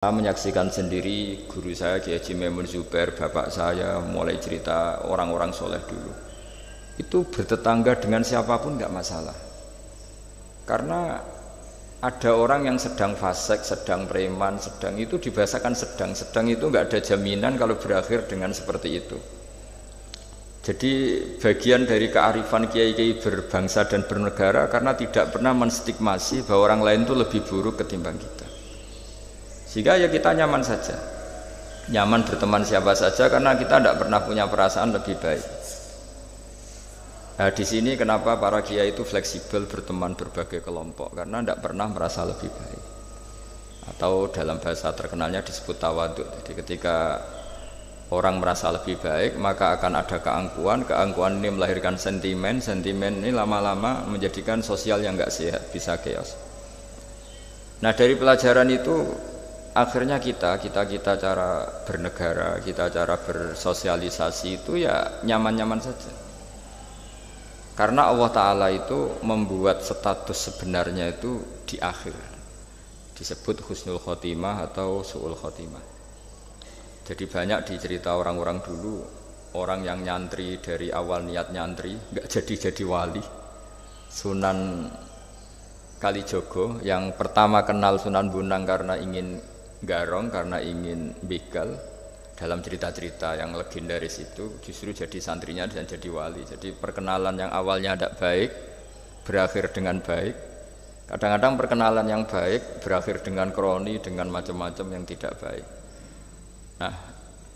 Saya menyaksikan sendiri guru saya Kiai Haji Maimun Zubair, bapak saya mulai cerita orang-orang soleh dulu. Itu bertetangga dengan siapapun nggak masalah. Karena ada orang yang sedang fasik, sedang preman, sedang itu dibahasakan sedang itu nggak ada jaminan kalau berakhir dengan seperti itu. Jadi bagian dari kearifan kiai-kiai berbangsa dan bernegara karena tidak pernah menstigmasi bahwa orang lain itu lebih buruk ketimbang kita. Sehingga ya kita nyaman saja, nyaman berteman siapa saja karena kita tidak pernah punya perasaan lebih baik. Nah di sini kenapa para kiai itu fleksibel berteman berbagai kelompok karena tidak pernah merasa lebih baik. Atau dalam bahasa terkenalnya disebut tawaduk. Jadi ketika orang merasa lebih baik maka akan ada keangkuhan. Keangkuhan ini melahirkan sentimen. Sentimen ini lama-lama menjadikan sosial yang nggak sehat, bisa chaos. Nah dari pelajaran itu akhirnya kita cara bernegara, kita cara bersosialisasi itu ya nyaman-nyaman saja. Karena Allah Ta'ala itu membuat status sebenarnya itu di akhir, disebut husnul khotimah atau su'ul khotimah. Jadi banyak dicerita orang-orang dulu, orang yang nyantri dari awal niat nyantri nggak jadi wali. Sunan Kalijogo yang pertama kenal Sunan Bonang karena ingin garong, karena ingin begal, dalam cerita-cerita yang legendaris itu justru jadi santrinya dan jadi wali. Jadi perkenalan yang awalnya tidak baik berakhir dengan baik. Kadang-kadang perkenalan yang baik berakhir dengan kroni, dengan macam-macam yang tidak baik. Nah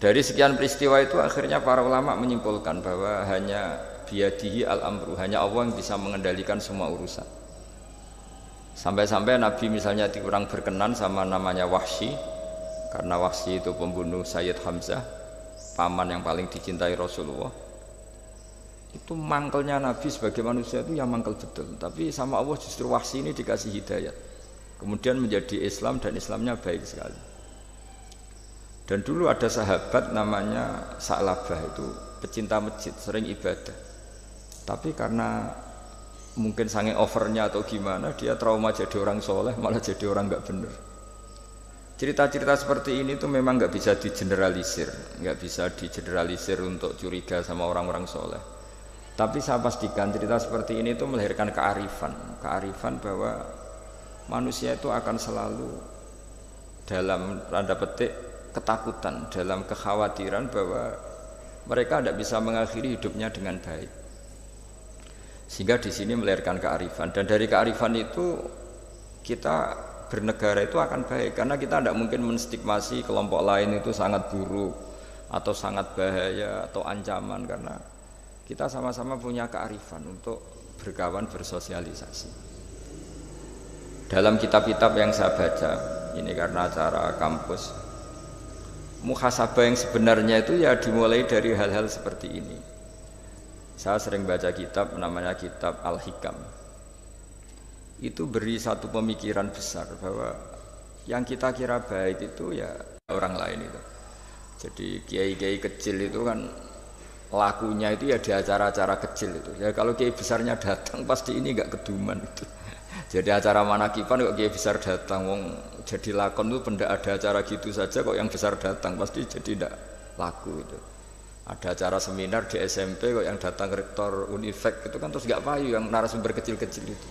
dari sekian peristiwa itu akhirnya para ulama menyimpulkan bahwa hanya biyadihi al-amru, hanya Allah yang bisa mengendalikan semua urusan. Sampai-sampai Nabi misalnya kurang berkenan sama namanya Wahsy, karena Wahsy itu pembunuh Sayyid Hamzah, paman yang paling dicintai Rasulullah. Itu mangkelnya Nabi sebagai manusia itu yang mangkel betul. Tapi sama Allah justru Wahsy ini dikasih hidayat, kemudian menjadi Islam dan Islamnya baik sekali. Dan dulu ada sahabat namanya Sa'labah, itu pecinta masjid, sering ibadah. Tapi karena mungkin saking overnya atau gimana dia trauma jadi orang soleh malah jadi orang nggak bener. Cerita-cerita seperti ini tuh memang nggak bisa digeneralisir, untuk curiga sama orang-orang soleh. Tapi saya pastikan cerita seperti ini tuh melahirkan kearifan bahwa manusia itu akan selalu dalam tanda petik ketakutan, dalam kekhawatiran bahwa mereka tidak bisa mengakhiri hidupnya dengan baik. Sehingga di sini melahirkan kearifan, dan dari kearifan itu kita bernegara itu akan baik karena kita tidak mungkin menstigmasi kelompok lain itu sangat buruk atau sangat bahaya atau ancaman, karena kita sama-sama punya kearifan untuk berkawan, bersosialisasi. Dalam kitab-kitab yang saya baca ini karena acara kampus, muhasabah yang sebenarnya itu ya dimulai dari hal-hal seperti ini. Saya sering baca kitab namanya kitab Al-Hikam. Itu beri satu pemikiran besar bahwa yang kita kira baik itu ya orang lain itu. Jadi kiai-kiai kecil itu kan lakunya itu ya di acara-acara kecil itu. Ya kalau kiai besarnya datang pasti ini enggak keduman itu. Jadi acara manakipan kok kiai besar datang, wong jadi lakon itu pendak ada acara gitu saja kok yang besar datang pasti jadi enggak laku itu. Ada acara seminar di SMP kok yang datang rektor Unifek itu kan terus nggak payu yang narasumber kecil-kecil itu.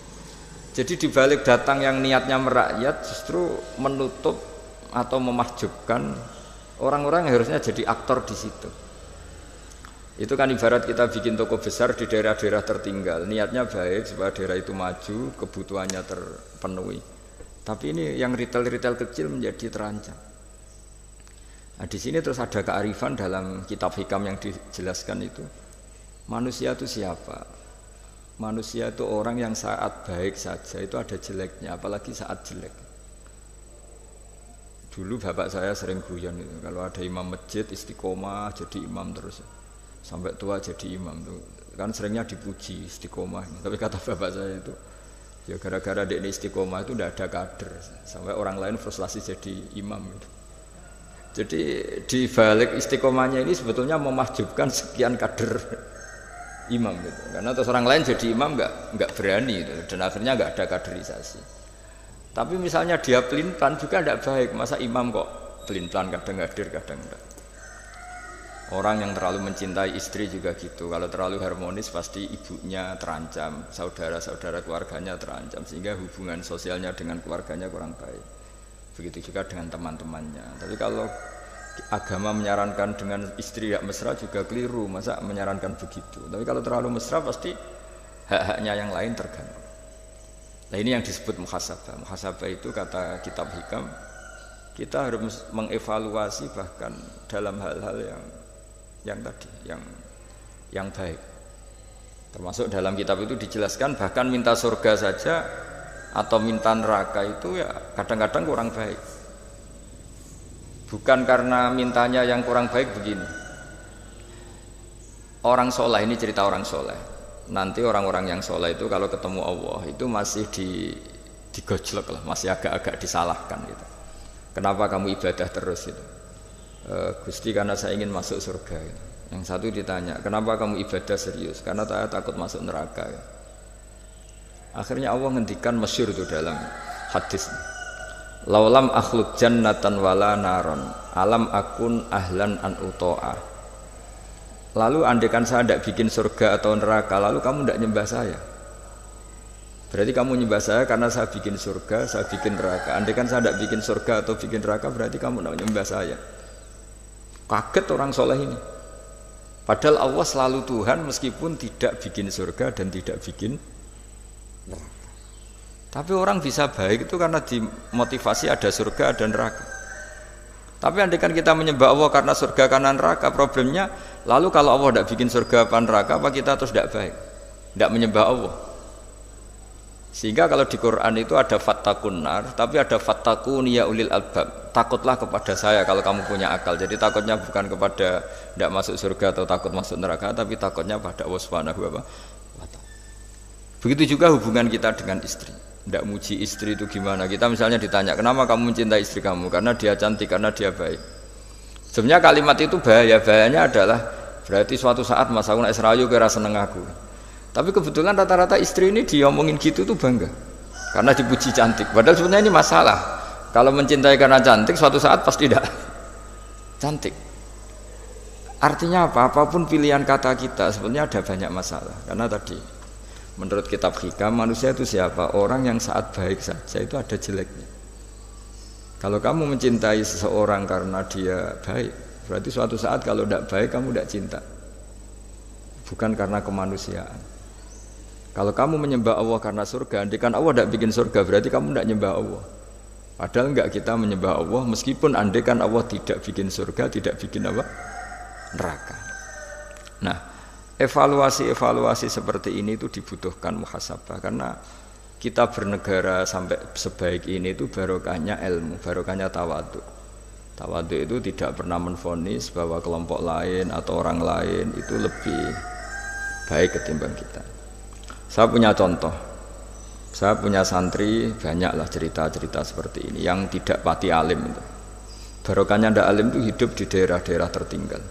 Jadi dibalik datang yang niatnya merakyat justru menutup atau memahjubkan orang-orang yang harusnya jadi aktor di situ. Itu kan ibarat kita bikin toko besar di daerah-daerah tertinggal, niatnya baik supaya daerah itu maju, kebutuhannya terpenuhi. Tapi ini yang retail-retail kecil menjadi terancam. Nah di sini terus ada kearifan dalam kitab hikam yang dijelaskan itu. Manusia itu siapa? Manusia itu orang yang saat baik saja itu ada jeleknya, apalagi saat jelek. Dulu bapak saya sering guyon itu, kalau ada imam masjid istiqomah jadi imam terus, sampai tua jadi imam tuh. Kan seringnya dipuji istiqomah. Tapi kata bapak saya itu, ya gara-gara dia istiqomah itu tidak ada kader, sampai orang lain frustasi jadi imam itu. Jadi di balik istiqomahnya ini sebetulnya memahjubkan sekian kader imam gitu. Karena terus orang lain jadi imam nggak berani gitu. Dan akhirnya nggak ada kaderisasi. Tapi misalnya dia pelin-pelan juga tidak baik. Masa imam kok pelin-pelan kadang hadir kadang enggak. Orang yang terlalu mencintai istri juga gitu. Kalau terlalu harmonis pasti ibunya terancam, saudara-saudara keluarganya terancam, sehingga hubungan sosialnya dengan keluarganya kurang baik. Begitu juga dengan teman-temannya. Tapi kalau agama menyarankan dengan istri tidak mesra juga keliru. Masa menyarankan begitu? Tapi kalau terlalu mesra pasti hak-haknya yang lain terganggu. Nah ini yang disebut muhasabah. Muhasabah itu kata kitab hikam, kita harus mengevaluasi bahkan dalam hal-hal yang tadi, yang baik. Termasuk dalam kitab itu dijelaskan bahkan minta surga saja atau minta neraka itu ya kadang-kadang kurang baik. Bukan karena mintanya yang kurang baik begini. Orang soleh, ini cerita orang soleh. Nanti orang-orang yang soleh itu kalau ketemu Allah itu masih digojlok lah, masih agak-agak disalahkan gitu. Kenapa kamu ibadah terus itu? Gusti karena saya ingin masuk surga gitu. Yang satu ditanya, kenapa kamu ibadah serius? Karena saya takut masuk neraka gitu. Akhirnya Allah ngendikan masyhur itu dalam hadis, laulam akhluk jannatan wala naron alam akun ahlan an uto'a. Lalu andaikan saya tidak bikin surga atau neraka, lalu kamu tidak nyembah saya. Berarti kamu nyembah saya karena saya bikin surga, saya bikin neraka. Andaikan saya tidak bikin surga atau bikin neraka, berarti kamu tidak nyembah saya. Kaget orang soleh ini. Padahal Allah selalu Tuhan meskipun tidak bikin surga dan tidak bikin neraka. Tapi orang bisa baik itu karena dimotivasi ada surga dan neraka. Tapi andaikan kita menyembah Allah karena surga karena neraka, problemnya lalu kalau Allah tidak bikin surga apa neraka, apa kita terus tidak baik, tidak menyembah Allah. Sehingga kalau di Quran itu ada fattakun nar, tapi ada fattakuni ya ulil albab, takutlah kepada saya kalau kamu punya akal. Jadi takutnya bukan kepada tidak masuk surga atau takut masuk neraka, tapi takutnya pada Allah Subhanahu wa ta'ala. Begitu juga hubungan kita dengan istri. Tidak muji istri itu gimana? Kita misalnya ditanya, kenapa kamu mencintai istri kamu? Karena dia cantik, karena dia baik. Sebenarnya kalimat itu bahayanya adalah berarti suatu saat Mas aku nak serayu kira seneng aku. Tapi kebetulan rata-rata istri ini diomongin gitu tuh bangga, karena dipuji cantik. Padahal sebenarnya ini masalah. Kalau mencintai karena cantik, suatu saat pasti tidak cantik. Artinya apa? Apapun pilihan kata kita, sebenarnya ada banyak masalah. Karena tadi menurut kitab hikam, manusia itu siapa? Orang yang saat baik saja itu ada jeleknya. Kalau kamu mencintai seseorang karena dia baik, berarti suatu saat kalau tidak baik kamu tidak cinta. Bukan karena kemanusiaan. Kalau kamu menyembah Allah karena surga, andaikan Allah tidak bikin surga, berarti kamu tidak menyembah Allah. Padahal enggak, kita menyembah Allah meskipun andaikan Allah tidak bikin surga, tidak bikin apa? Neraka. Nah, evaluasi seperti ini itu dibutuhkan muhasabah, karena kita bernegara sampai sebaik ini itu barokahnya ilmu, barokahnya tawadhu. Tawadhu itu tidak pernah menvonis bahwa kelompok lain atau orang lain itu lebih baik ketimbang kita. Saya punya contoh, saya punya santri banyaklah cerita-cerita seperti ini yang tidak pati alim itu. Barokahnya ndak alim itu hidup di daerah-daerah tertinggal.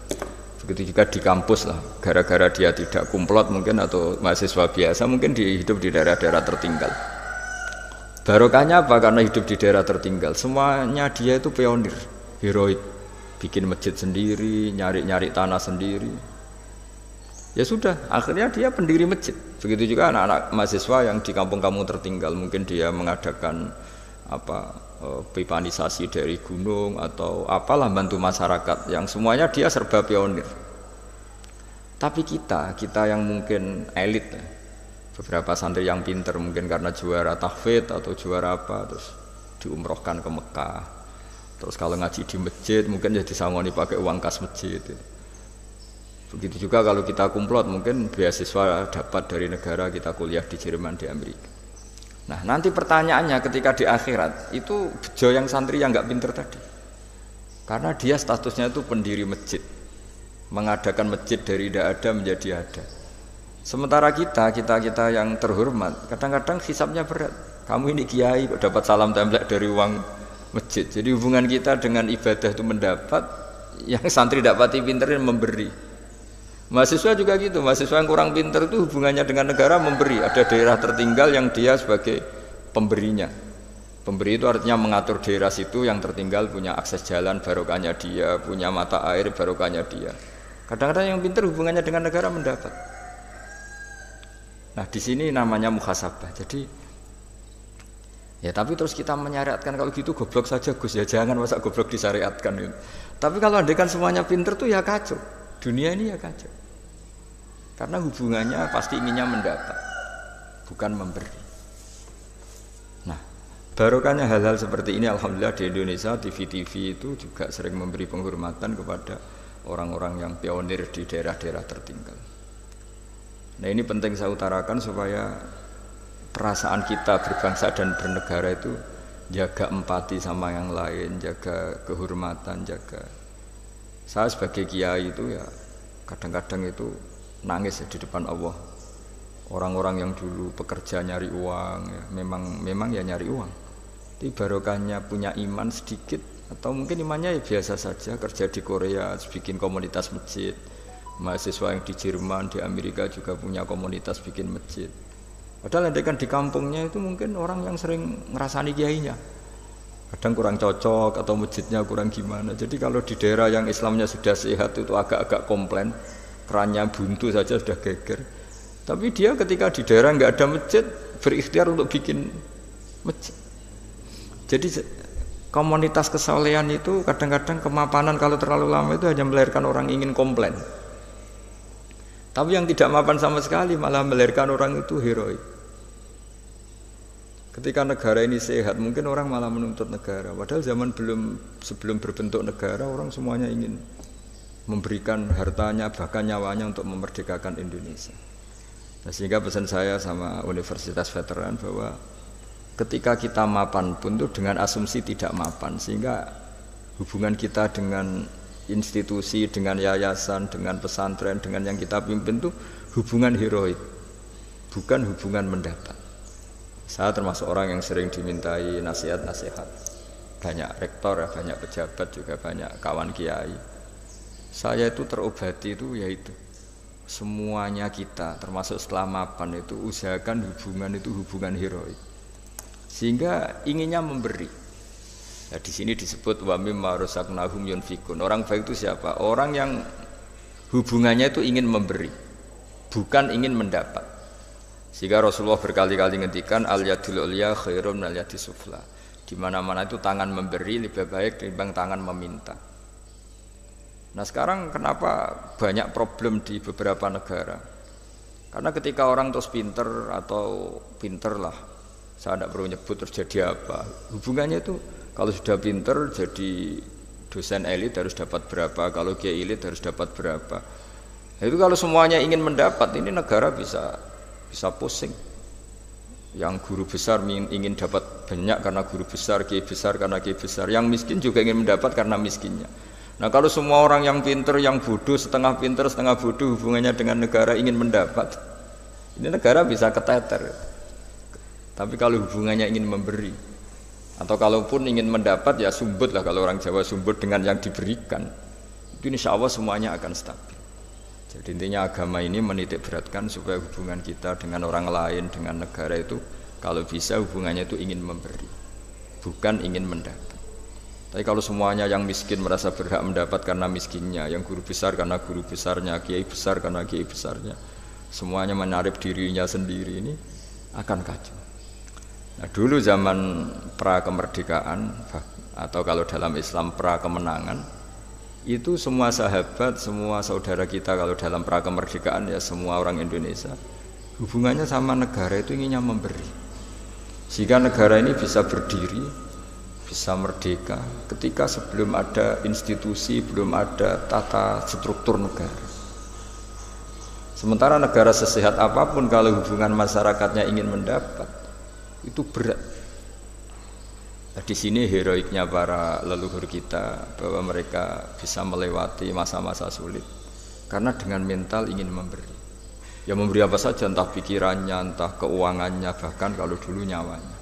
Begitu juga di kampus lah, gara-gara dia tidak kumplot mungkin atau mahasiswa biasa mungkin hidup di daerah-daerah tertinggal. Barokahnya apa? Karena hidup di daerah tertinggal, semuanya dia itu pionir, heroik, bikin masjid sendiri, nyari-nyari tanah sendiri. Ya sudah, akhirnya dia pendiri masjid. Begitu juga anak-anak mahasiswa yang di kampung-kampung tertinggal, mungkin dia mengadakan pipanisasi dari gunung atau apalah, bantu masyarakat, yang semuanya dia serba pionir. Tapi kita yang mungkin elit, beberapa santri yang pinter mungkin karena juara tahfidz atau juara apa, terus diumrohkan ke Mekah, terus kalau ngaji di masjid mungkin jadi disangoni pakai uang kas masjid. Begitu juga kalau kita kumplot mungkin beasiswa dapat dari negara, kita kuliah di Jerman, di Amerika. Nah nanti pertanyaannya ketika di akhirat itu bejo yang santri yang nggak pinter tadi, karena dia statusnya itu pendiri masjid, mengadakan masjid dari tidak ada menjadi ada. Sementara kita yang terhormat kadang-kadang hisabnya berat. Kamu ini kiai kok dapat salam template dari uang masjid. Jadi hubungan kita dengan ibadah itu mendapat, yang santri dapati pinterin memberi. Mahasiswa juga gitu, mahasiswa yang kurang pinter itu hubungannya dengan negara memberi. Ada daerah tertinggal yang dia sebagai pemberinya. Pemberi itu artinya mengatur daerah situ, yang tertinggal punya akses jalan, barokahnya dia, punya mata air, barokahnya dia. Kadang-kadang yang pintar hubungannya dengan negara mendapat. Nah di sini namanya muhasabah. Jadi ya tapi terus kita menyariatkan kalau gitu goblok saja Gus, ya jangan masa goblok disyariatkan gitu. Tapi kalau andekan semuanya pintar tuh ya kacau. Dunia ini ya kacau. Karena hubungannya pasti inginnya mendapat, bukan memberi. Nah, barokahnya hal-hal seperti ini alhamdulillah di Indonesia TV-TV itu juga sering memberi penghormatan kepada orang-orang yang pionir di daerah-daerah tertinggal. Nah, ini penting saya utarakan supaya perasaan kita berbangsa dan bernegara itu jaga empati sama yang lain, jaga kehormatan, jaga. Saya sebagai kiai itu ya kadang-kadang itu nangis ya di depan Allah. Orang-orang yang dulu pekerja nyari uang ya, memang ya nyari uang. Tapi barokahnya punya iman sedikit atau mungkin imannya ya biasa saja, kerja di Korea bikin komunitas masjid. Mahasiswa yang di Jerman, di Amerika juga punya komunitas bikin masjid. Padahal kan di kampungnya itu mungkin orang yang sering ngerasani kiainya. Kadang kurang cocok atau masjidnya kurang gimana. Jadi kalau di daerah yang Islamnya sudah sehat itu agak-agak komplain, kerannya buntu saja sudah geger. Tapi dia ketika di daerah nggak ada masjid berikhtiar untuk bikin masjid. Jadi komunitas kesolehan itu kadang-kadang kemapanan kalau terlalu lama itu hanya melahirkan orang ingin komplain. Tapi yang tidak mapan sama sekali malah melahirkan orang itu heroik. Ketika negara ini sehat, mungkin orang malah menuntut negara. Padahal sebelum berbentuk negara, orang semuanya ingin memberikan hartanya, bahkan nyawanya untuk memerdekakan Indonesia. Nah, sehingga pesan saya sama Universitas Veteran bahwa ketika kita mapan pun itu dengan asumsi tidak mapan, sehingga hubungan kita dengan institusi, dengan yayasan, dengan pesantren, dengan yang kita pimpin itu hubungan heroik, bukan hubungan mendapat. Saya termasuk orang yang sering dimintai nasihat-nasihat. Banyak rektor, banyak pejabat, juga banyak kawan kiai. Saya itu terobati itu yaitu semuanya kita, termasuk setelah mapan itu usahakan hubungan itu hubungan heroik. Sehingga inginnya memberi. Nah, di sini disebut wa mimma razaqnahum yunfikun. Orang baik itu siapa? Orang yang hubungannya itu ingin memberi, bukan ingin mendapat. Sehingga Rasulullah berkali-kali ngendikan al-yadul ulya khairun minal yadis sufla. Di mana-mana itu tangan memberi lebih baik dibanding tangan meminta. Nah, sekarang kenapa banyak problem di beberapa negara? Karena ketika orang terus pinter atau pinter lah, saya tidak perlu nyebut terjadi apa. Hubungannya itu kalau sudah pinter jadi dosen elit harus dapat berapa, kalau kiai elit harus dapat berapa. Nah, itu kalau semuanya ingin mendapat, ini negara bisa pusing. Yang guru besar ingin dapat banyak karena guru besar, kiai besar karena kiai besar. Yang miskin juga ingin mendapat karena miskinnya. Nah, kalau semua orang yang pinter, yang bodoh, setengah pinter, setengah bodoh hubungannya dengan negara ingin mendapat, ini negara bisa keteter. Tapi kalau hubungannya ingin memberi, atau kalaupun ingin mendapat ya sumbut lah, kalau orang Jawa sumbut dengan yang diberikan, itu insya Allah semuanya akan stabil. Jadi intinya agama ini menitik beratkan supaya hubungan kita dengan orang lain, dengan negara itu kalau bisa hubungannya itu ingin memberi, bukan ingin mendapat. Tapi kalau semuanya yang miskin merasa berhak mendapat karena miskinnya, yang guru besar karena guru besarnya, kiai besar karena kiai besarnya, semuanya menarik dirinya sendiri, ini akan kacau. Nah, dulu zaman pra kemerdekaan atau kalau dalam Islam pra kemenangan, itu semua sahabat, semua saudara kita kalau dalam pra kemerdekaan ya semua orang Indonesia hubungannya sama negara itu inginnya memberi, sehingga negara ini bisa berdiri, bisa merdeka ketika sebelum ada institusi, belum ada tata struktur negara. Sementara negara sesehat apapun kalau hubungan masyarakatnya ingin mendapat itu berat. Nah, di sini heroiknya para leluhur kita bahwa mereka bisa melewati masa-masa sulit karena dengan mental ingin memberi. Ya memberi apa saja, entah pikirannya, entah keuangannya, bahkan kalau dulu nyawanya.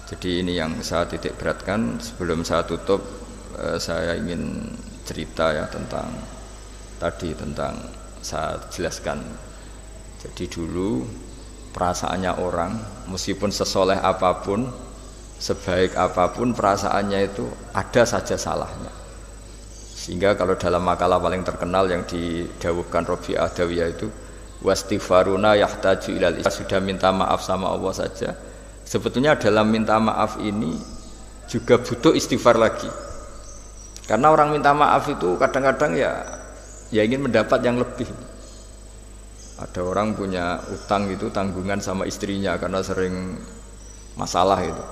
Jadi ini yang saya titik beratkan. Sebelum saya tutup, saya ingin cerita ya tentang saya jelaskan. Jadi dulu perasaannya orang meskipun sesoleh apapun sebaik apapun perasaannya itu ada saja salahnya. Sehingga kalau dalam makalah paling terkenal yang didawuhkan Rabi Adawiyah itu wastighfaruna yahtaju ilal sudah minta maaf sama Allah saja. Sebetulnya dalam minta maaf ini juga butuh istighfar lagi. Karena orang minta maaf itu kadang-kadang ya ingin mendapat yang lebih. Ada orang punya utang itu tanggungan sama istrinya karena sering masalah itu.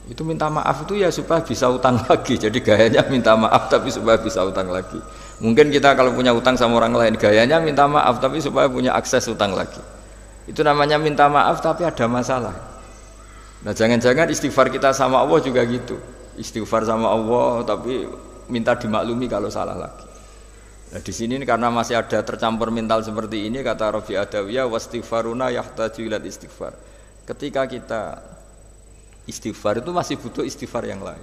Itu minta maaf itu ya supaya bisa utang lagi. Jadi gayanya minta maaf tapi supaya bisa utang lagi. Mungkin kita kalau punya utang sama orang lain gayanya minta maaf tapi supaya punya akses utang lagi. Itu namanya minta maaf tapi ada masalah. Nah jangan-jangan istighfar kita sama Allah juga gitu. Istighfar sama Allah tapi minta dimaklumi kalau salah lagi. Nah di sini karena masih ada tercampur mental seperti ini kata Rabi Adawiyah wastighfaruna yahtaju ila istighfar. Ketika kita istighfar itu masih butuh istighfar yang lain.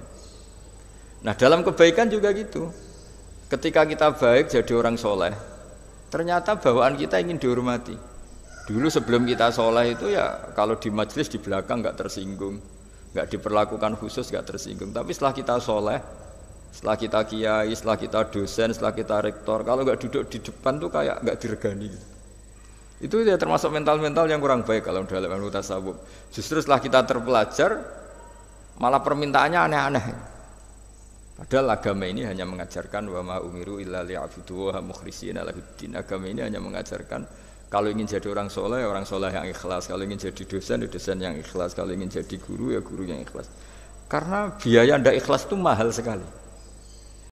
Nah dalam kebaikan juga gitu. Ketika kita baik jadi orang soleh, ternyata bawaan kita ingin dihormati. Dulu sebelum kita soleh itu ya kalau di majelis di belakang nggak tersinggung, nggak diperlakukan khusus nggak tersinggung. Tapi setelah kita soleh, setelah kita kiai, setelah kita dosen, setelah kita rektor, kalau nggak duduk di depan tuh kayak nggak diregani. Itu ya termasuk mental-mental yang kurang baik kalau dalam ilmu tasawuf. Justru setelah kita terpelajar, malah permintaannya aneh-aneh. Padahal agama ini hanya mengajarkan wa ma umiru illa liya'budu wa mukhlishina lahuddin. Agama ini hanya mengajarkan kalau ingin jadi orang soleh yang ikhlas. Kalau ingin jadi dosen yang ikhlas. Kalau ingin jadi guru ya guru yang ikhlas. Karena biaya ndak ikhlas itu mahal sekali.